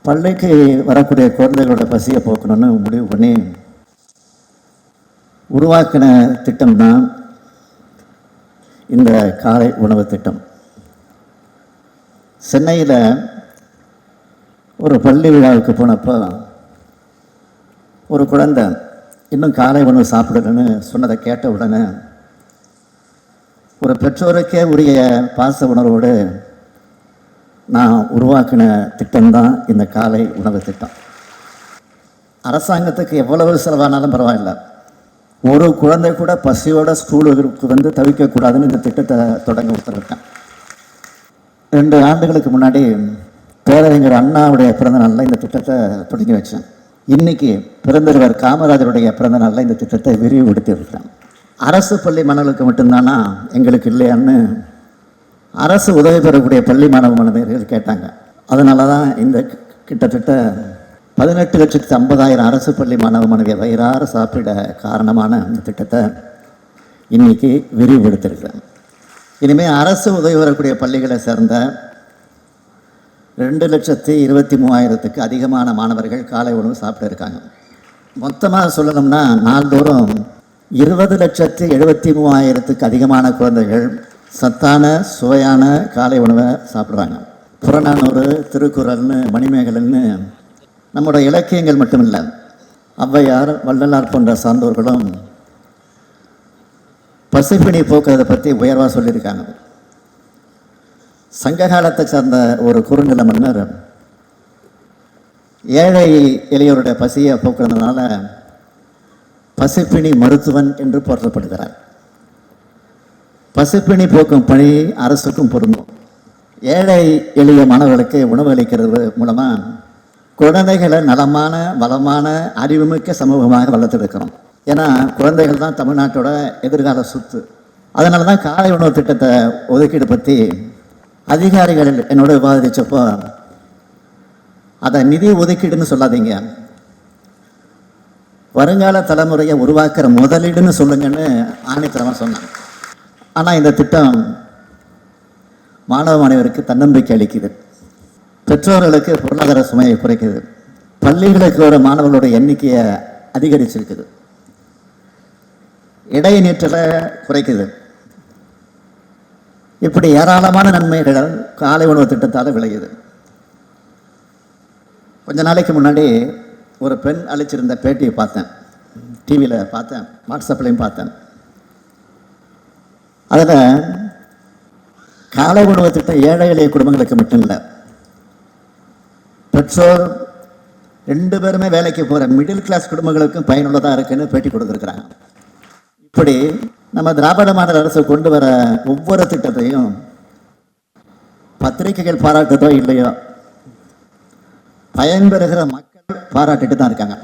பள்ளிக்கு வரக்கூடிய குழந்தைகளோட பசியை போக்கணும்னு முடிவு பண்ணி உருவாக்கின திட்டம் தான் இந்த காலை உணவு திட்டம். சென்னையில் ஒரு பள்ளி விழாவுக்கு போனப்போ ஒரு குழந்தை இன்னும் காலை உணவு சாப்பிடணுன்னு சொன்னதை கேட்ட உடனே ஒரு பெற்றோருக்கே உரிய பாச உணர்வோடு நான் உருவாக்கின திட்டம்தான் இந்த காலை உணவு திட்டம். அரசாங்கத்துக்கு எவ்வளவு செலவானாலும் பரவாயில்லை, ஒரு குழந்தை கூட பசியோட ஸ்கூலுக்கு வந்து தவிக்கக்கூடாதுன்னு இந்த திட்டத்தை தொடங்க உத்தரவிட்டேன். 2 ஆண்டுகளுக்கு முன்னாடி பேரறிஞர் அண்ணாவுடைய பிறந்த நாளில் இந்த திட்டத்தை தொடங்கி வச்சேன். இன்னைக்கு பெருந்தலைவர் காமராஜருடைய பிறந்த நாளில் இந்த திட்டத்தை விரிவுபடுத்தி இருக்கிறேன். அரசு பள்ளி மாணவர்களுக்கு மட்டும்தானா எங்களுக்கு இல்லையான்னு அரசு உதவி பெறக்கூடிய பள்ளி மாணவ மாணவியர்கள் கேட்டாங்க. அதனால தான் இந்த கிட்டத்தட்ட 18,50,000 அரசு பள்ளி மாணவ மாணவியை வயிறார சாப்பிட காரணமான இந்த திட்டத்தை இன்னைக்கு விரிவுபடுத்தியிருக்கிறேன். இனிமேல் அரசு உதவி வரக்கூடிய பள்ளிகளை சேர்ந்த 2,23,000க்கு அதிகமான மாணவர்கள் காலை உணவு சாப்பிட்டு இருக்காங்க. மொத்தமாக சொல்லணும்னா நாள்தோறும் 20,73,000க்கு அதிகமான குழந்தைகள் சத்தான சுவையான காலை உணவை சாப்பிட்றாங்க. புறநானூறு, திருக்குறள்னு, மணிமேகலைன்னு நம்முடைய இலக்கியங்கள் மட்டுமில்லை, ஔவையார், வள்ளலார் போன்ற சான்றோர்களும் பசிப்பினி போக்குறதை பற்றி உயர்வாக சொல்லியிருக்காங்க. சங்க காலத்தை சார்ந்த ஒரு குறுநில மன்னர் ஏழை எளியோருடைய பசியை போக்குறதுனால பசிப்பினி மருத்துவன் என்று போற்றப்படுகிறார். பசிப்பினி போக்கும் பணி அரசுக்கும் பொருந்தும். ஏழை எளிய மாணவர்களுக்கு உணவு அளிக்கிறது மூலமாக குழந்தைகளை நலமான வளமான அறிவுமிக்க சமூகமாக வளர்த்துருக்கிறோம். ஏன்னா குழந்தைகள் தான் தமிழ்நாட்டோட எதிர்கால சொத்து. அதனால தான் காலை உணவு திட்டத்தை ஒதுக்கீடு பற்றி அதிகாரிகள் என்னோட விவாதித்தப்போ அதை நிதி ஒதுக்கீடுன்னு சொல்லாதீங்க, வருங்கால தலைமுறையை உருவாக்குற முதலீடுன்னு சொல்லுங்கன்னு ஆணித்தரமாக சொன்னாங்க. ஆனால் இந்த திட்டம் மாணவ மாணவருக்கு தன்னம்பிக்கை அளிக்குது, பெற்றோர்களுக்கு பொருளாதார சுமையை குறைக்குது, பள்ளிகளுக்கு வர மாணவர்களோட எண்ணிக்கையை அதிகரிச்சிருக்குது, இடைநீற்றலை குறைக்குது. இப்படி ஏராளமான நன்மைகள் காலை உணவு திட்டத்தால் விளையுது. கொஞ்ச நாளைக்கு முன்னாடி ஒரு பெண் அளிச்சிருந்த பேட்டியை பார்த்தேன், டிவியில் பார்த்தேன், வாட்ஸ்அப்லையும் பார்த்தேன். அதில் காலை உணவு திட்டம் ஏழை எளிய குடும்பங்களுக்கு மட்டும் இல்லை, பெற்றோர் 2 பேருமே வேலைக்கு போகிற மிடில் கிளாஸ் குடும்பங்களுக்கும் பயனுள்ளதாக இருக்குன்னு பேட்டி கொடுத்துருக்குறாங்க. இப்படி நம்ம திராவிட மாடல் அரசு கொண்டு வர ஒவ்வொரு திட்டத்தையும் பத்திரிகைகள் பாராட்டுதோ இல்லையோ பயன்பெறுகிற மக்கள் பாராட்டிட்டு தான் இருக்காங்க.